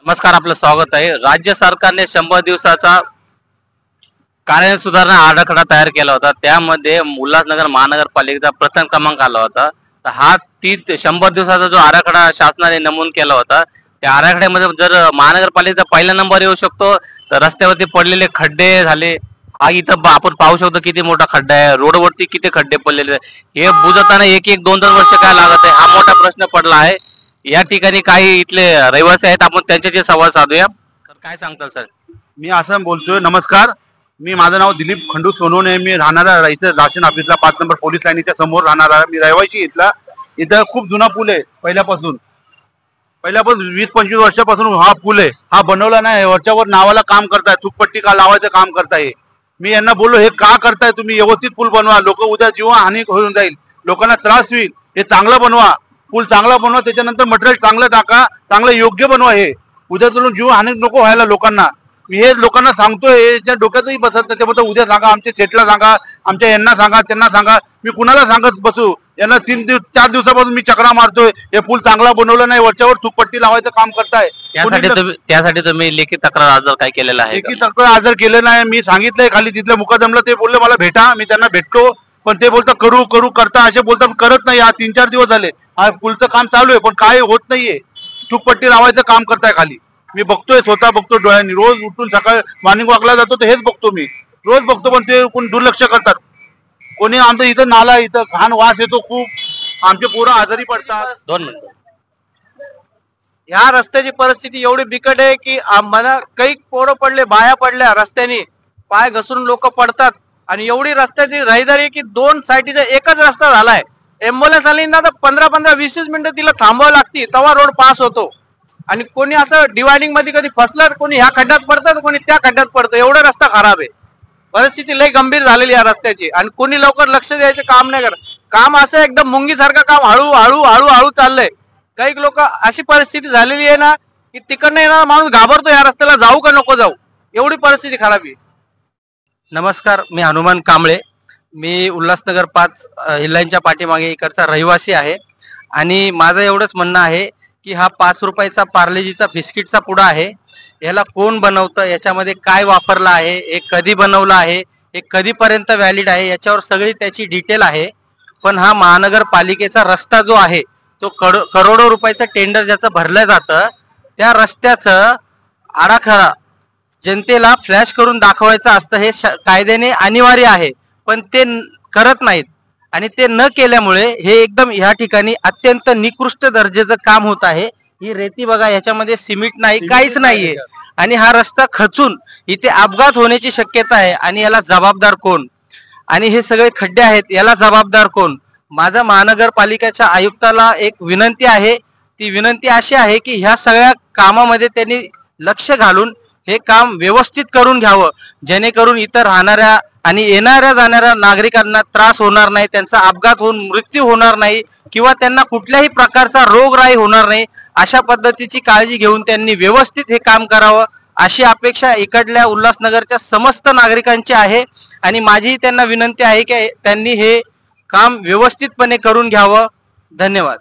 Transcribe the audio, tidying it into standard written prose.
नमस्कार, आपलं स्वागत आहे। राज्य सरकारने 100 दिवसाचा कार्य सुधारणा आराखडा तयार केला होता। त्यामध्ये उल्हासनगर महानगरपालिकेचा प्रथम क्रमांक आला होता। तर हा 100 दिवसाचा जो आराखडा शासनाने नमूद केला होता, त्या आराखड्यामध्ये जर महानगरपालिकेचा पहिला नंबर येऊ शकतो, तर रस्त्यावरती पडलेले खड्डे झाले, हा इथं आपण पाहू शकतो किती मोठा खड्डा आहे, रोडवरती किती खड्डे पडलेले, हे बुजवताना एक एक दोन दोन वर्ष काय लागत आहे, हा मोठा प्रश्न पडला आहे। या ठिकाणी काही इथले रहिवासी आहेत, आपण त्यांच्याशी संवाद साधूया। तर काय सांगताल सर? मी असं बोलतोय, नमस्कार, माझं नाव दिलीप खंडू सोनवणे, मी राहणारा इथं राशन ऑफिसला 5 नंबर पोलीस लाईनीच्या समोर राहणारा मी रहिवासी इथला। इथं खूप जुना पूल आहे, पहिल्यापासून 20-25 वर्षापासून हा पूल आहे, हा बनवला नाही, वरच्यावर नावाला काम करताय, चुकपट्टी का लावायचं काम करताय। मी यांना बोललो, हे का करताय तुम्ही, व्यवस्थित पूल बनवा, लोक उद्या जीवा हानी होऊन जाईल, लोकांना त्रास होईल, हे चांगलं बनवा, पूल चांगला बनवा, त्याच्यानंतर मटेरियल चांगलं टाका, चांगलं योग्य बनवा, हे उद्या चलून जीव हानी नको व्हायला लोकांना। मी हे लोकांना सांगतोय, याच्या डोक्यातही बसत नाही, त्याच्याबद्दल उद्या सांगा, आमच्या सेटला सांगा, आमच्या यांना सांगा, त्यांना सांगा, मी कुणाला सांगत बसू, यांना 4 दिवसापासून मी चक्रा मारतोय, हे पूल चांगला बनवलं नाही, वरच्यावर चुकपट्टी लावायचं काम करताय। त्यासाठी तुम्ही लेखी तक्रार अर्ज काय केलेला आहे? लेखी तक्रार अर्ज केलेला आहे, मी सांगितलंय खाली तिथल्या मुकादमला, ते बोलले मला भेटा, मी त्यांना भेटतो, पण ते बोलतात करू करू करता, असे बोलतात, करत नाही। हा 3-4 दिवस झाले, हा पूलचं काम चालू आहे, पण काय होत नाहीये, चुकपट्टी लावायचं काम करताय खाली। मी बघतोय, स्वतः बघतो डोळ्यांनी, रोज उठून सकाळी मॉर्निंग वॉकला जातो तर हेच बघतो, मी रोज बघतो, पण ते कोण दुर्लक्ष करतात। कोणी आमचं इथं नाला, इथं घाण वास येतो खूप, आमचे पोरं आजारी पडतात। 2 मिनिटं। ह्या रस्त्याची परिस्थिती एवढी बिकट आहे की मला काही पोरं पडले, बाया पडल्या रस्त्याने, पाय घसरून लोक पडतात, आणि एवढी रस्त्याची रहदारी की 2 साईडचा एकच रस्ता झालाय। एम्ब्युलन्स आली ना तर 15-20 मिनिटं तिला थांबावं लागते, तेव्हा रोड पास होतो। आणि कोणी असं डिवायडिंग मध्ये कधी फसलं, कोणी ह्या खड्ड्यात पडतं, कोणी त्या खड्ड्यात पडतं, एवढा रस्ता खराब आहे। परिस्थिती लई गंभीर झालेली या रस्त्याची, आणि कोणी लवकर लक्ष द्यायचं काम नाही करत। काम असं एकदम मुंगीसारखं काम हळू चाललंय। काही लोक अशी परिस्थिती झालेली आहे ना की तिकडनं येणार माणूस घाबरतो, या रस्त्याला जाऊ का नको जाऊ, एवढी परिस्थिती खराब आहे। नमस्कार, मी हनुमान कांबळे, मी उल्हासनगर 5 हिल्लांच्या पाठीमागे इकडचा रहिवासी आहे। आणि माझं एवढंच म्हणणं आहे की हा 5 रुपयाचा पार्लेजीचा बिस्किटचा पुडा आहे, याला कोण बनवतं, याच्यामध्ये काय वापरलं आहे, हे कधी बनवलं आहे, हे कधीपर्यंत व्हॅलिड आहे, याच्यावर सगळी त्याची डिटेल आहे। पण हा महानगरपालिकेचा रस्ता जो आहे, तो करोडो रुपयाचं टेंडर ज्याचं भरलं जातं, त्या रस्त्याचं आराखडा जनतेला फ्लॅश करून दाखवायचं असतं, हे कायद्याने अनिवार्य आहे, पण ते करत नाहीत। आणि ते न केल्यामुळे हे एकदम ह्या ठिकाणी अत्यंत निकृष्ट दर्जाचं काम होत आहे। ही रेती बघा, याच्यामध्ये सिमेंट नाही, काहीच नाहीये, आणि हा रस्ता खचून इथे अपघात होण्याची शक्यता आहे। आणि याला जबाबदार कोण, आणि हे सगळे खड्डे आहेत, याला जबाबदार कोण? माझा महानगरपालिकेच्या आयुक्ताला एक विनंती आहे, ती विनंती अशी आहे की ह्या सगळ्या कामामध्ये त्यांनी लक्ष घालून हे काम व्यवस्थित करून घ्यावं, जेणेकरून इतर राहणाऱ्या आणि येणाऱ्या जाणाऱ्या नागरिकांना त्रास होणार नाही, त्यांचा अपघात होऊन मृत्यू होणार नाही, किंवा त्यांना कुठल्याही प्रकारचा रोगराई होणार नाही, अशा पद्धतीची काळजी घेऊन त्यांनी व्यवस्थित हे काम करावं, अशी अपेक्षा इकडल्या उल्हासनगरच्या समस्त नागरिकांची आहे। आणि माझी त्यांना विनंती आहे की त्यांनी हे काम व्यवस्थितपणे करून घ्यावं। धन्यवाद।